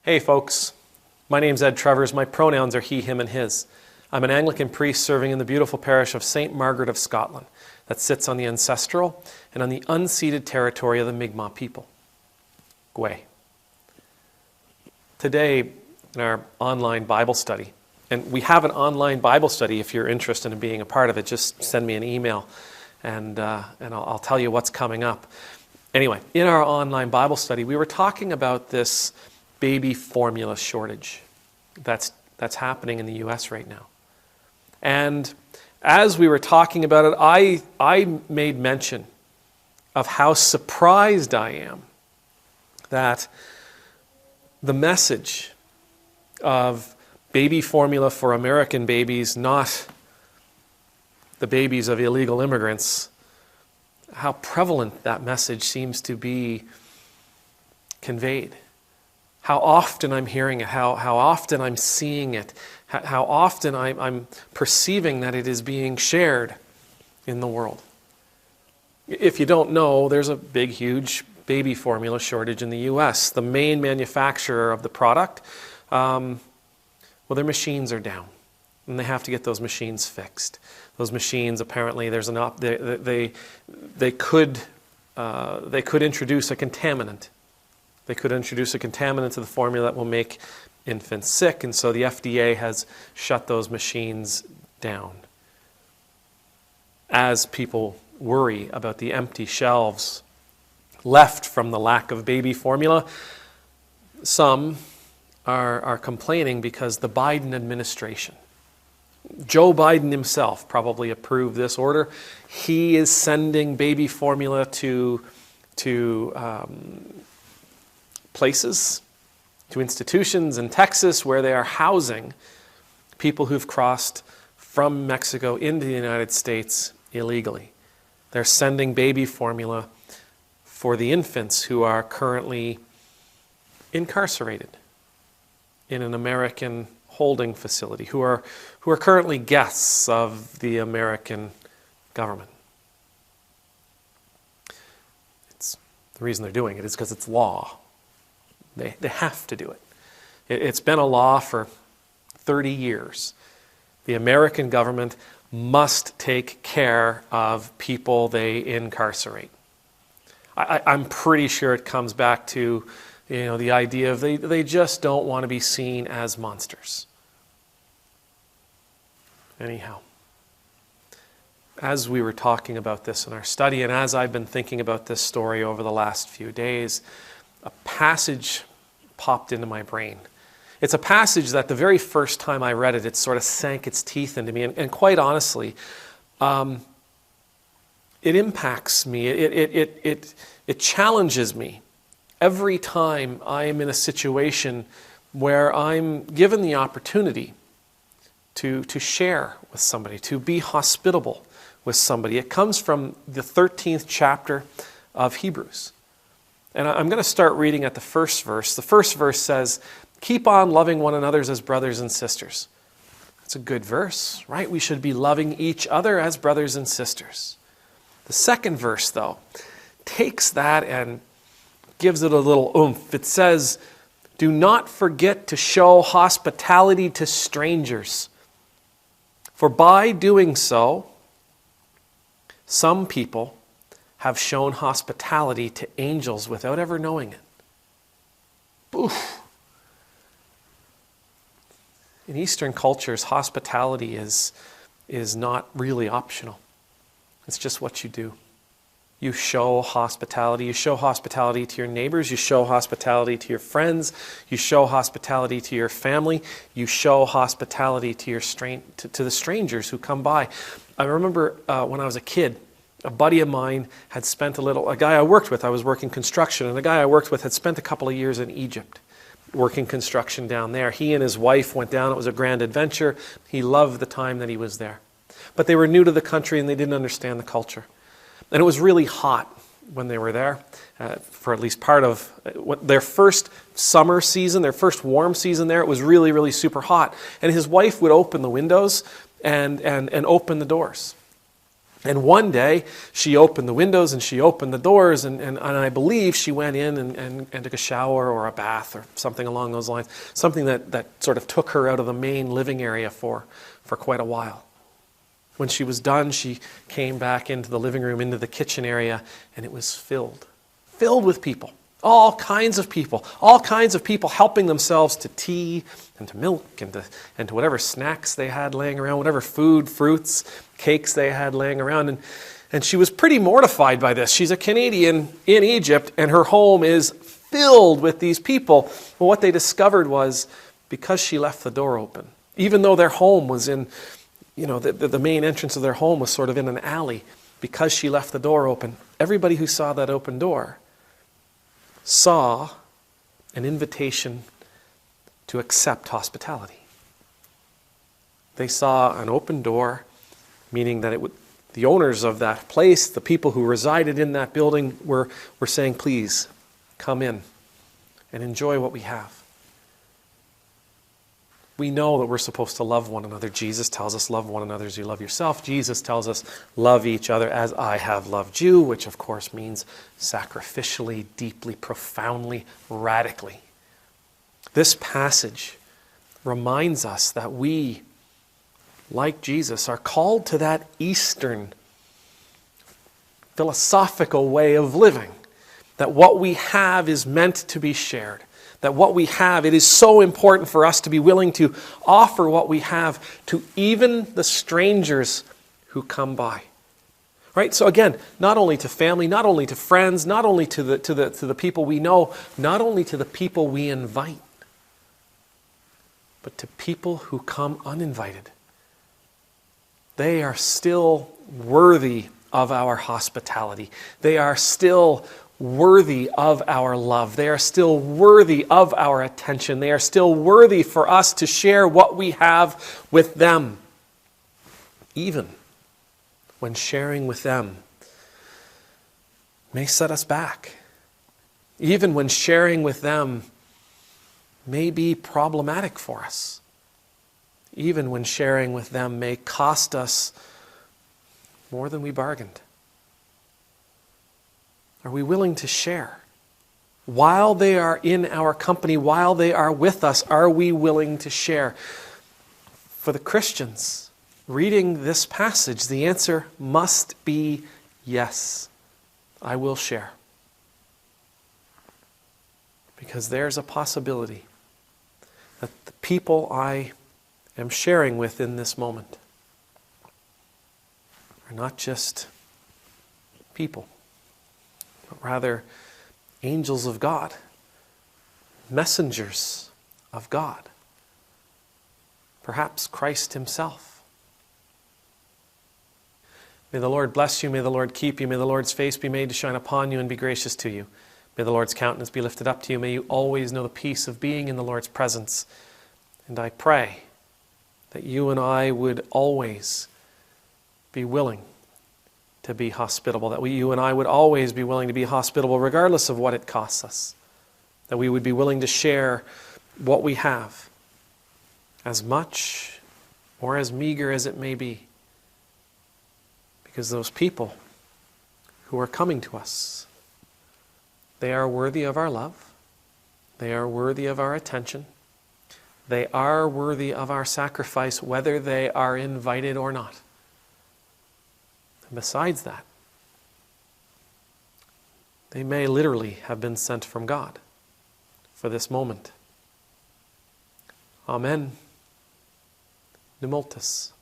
Hey folks, my name's Ed Travers. My pronouns are he, him, and his. I'm an Anglican priest serving in the beautiful parish of St. Margaret of Scotland that sits on the ancestral and on the unceded territory of the Mi'kmaq people. Gwe. Today, in our online Bible study, and we have an online Bible study if you're interested in being a part of it, just send me an email and I'll tell you what's coming up. Anyway, in our online Bible study, we were talking about this baby formula shortage that's happening in the U.S. right now. And as we were talking about it, I made mention of how surprised I am that the message of baby formula for American babies, not the babies of illegal immigrants, how prevalent that message seems to be conveyed. How often I'm hearing it, how often I'm seeing it, how often I'm perceiving that it is being shared in the world. If you don't know, there's a big, huge baby formula shortage in the U.S. The main manufacturer of the product, their machines are down, and they have to get those machines fixed. Those machines, apparently, they could introduce a contaminant. They could introduce a contaminant to the formula that will make infants sick, and so the FDA has shut those machines down. As people worry about the empty shelves left from the lack of baby formula, some are complaining because the Biden administration, Joe Biden himself probably approved this order. He is sending baby formula to places, to institutions in Texas where they are housing people who've crossed from Mexico into the United States illegally. They're sending baby formula for the infants who are currently incarcerated in an American holding facility, who are currently guests of the American government. The reason they're doing it is because it's law. They have to do it. It's been a law for 30 years. The American government must take care of people they incarcerate. I'm pretty sure it comes back to, the idea of they just don't want to be seen as monsters. Anyhow, as we were talking about this in our study, and as I've been thinking about this story over the last few days, a passage popped into my brain. It's a passage that the very first time I read it sort of sank its teeth into me. And quite honestly, it impacts me. It challenges me every time I am in a situation where I'm given the opportunity to share with somebody, to be hospitable with somebody. It comes from the 13th chapter of Hebrews. And I'm going to start reading at the first verse. The first verse says, "Keep on loving one another as brothers and sisters." That's a good verse, right? We should be loving each other as brothers and sisters. The second verse, though, takes that and gives it a little oomph. It says, "Do not forget to show hospitality to strangers, for by doing so, some people have shown hospitality to angels without ever knowing it." Oof. In Eastern cultures, hospitality is not really optional. It's just what you do. You show hospitality. You show hospitality to your neighbors. You show hospitality to your friends. You show hospitality to your family. You show hospitality to to the strangers who come by. I remember when I was a kid, a buddy of mine had spent a guy I worked with, I was working construction, and the guy I worked with had spent a couple of years in Egypt working construction down there. He and his wife went down. It was a grand adventure. He loved the time that he was there. But they were new to the country and they didn't understand the culture. And it was really hot when they were there, for at least part of their first summer season, their first warm season there. It was really, really super hot. And his wife would open the windows and open the doors. And one day, she opened the windows and she opened the doors, and I believe she went in and took a shower or a bath or something along those lines, something that sort of took her out of the main living area for quite a while. When she was done, she came back into the living room, into the kitchen area, and it was filled with people. All kinds of people helping themselves to tea and to milk and to whatever snacks they had laying around, whatever food, fruits, cakes they had laying around. And she was pretty mortified by this. She's a Canadian in Egypt, and her home is filled with these people. Well, what they discovered was, because she left the door open, even though their home was in, the main entrance of their home was sort of in an alley, because she left the door open, everybody who saw that open door saw an invitation to accept hospitality. They saw an open door, meaning that the owners of that place, the people who resided in that building, were saying, please, come in and enjoy what we have. We know that we're supposed to love one another. Jesus tells us, love one another as you love yourself. Jesus tells us, love each other as I have loved you, which of course means sacrificially, deeply, profoundly, radically. This passage reminds us that we, like Jesus, are called to that Eastern philosophical way of living, that what we have is meant to be shared. That what we have, it is so important for us to be willing to offer what we have to even the strangers who come by. Right? So again, not only to family, not only to friends, not only to the people we know, not only to the people we invite, but to people who come uninvited. They are still worthy of our hospitality. They are still worthy of our love. They are still worthy of our attention. They are still worthy for us to share what we have with them. Even when sharing with them may set us back. Even when sharing with them may be problematic for us. Even when sharing with them may cost us more than we bargained. Are we willing to share? While they are in our company, while they are with us, are we willing to share? For the Christians, reading this passage, the answer must be yes, I will share. Because there's a possibility that the people I am sharing with in this moment are not just people, but rather angels of God, messengers of God, perhaps Christ himself. May the Lord bless you, may the Lord keep you, may the Lord's face be made to shine upon you and be gracious to you. May the Lord's countenance be lifted up to you, may you always know the peace of being in the Lord's presence. And I pray that you and I would always be willing to be hospitable, that you and I would always be willing to be hospitable regardless of what it costs us, that we would be willing to share what we have, as much or as meager as it may be, because those people who are coming to us, they are worthy of our love, they are worthy of our attention, they are worthy of our sacrifice, whether they are invited or not. And besides that, they may literally have been sent from God for this moment. Amen. Numultus.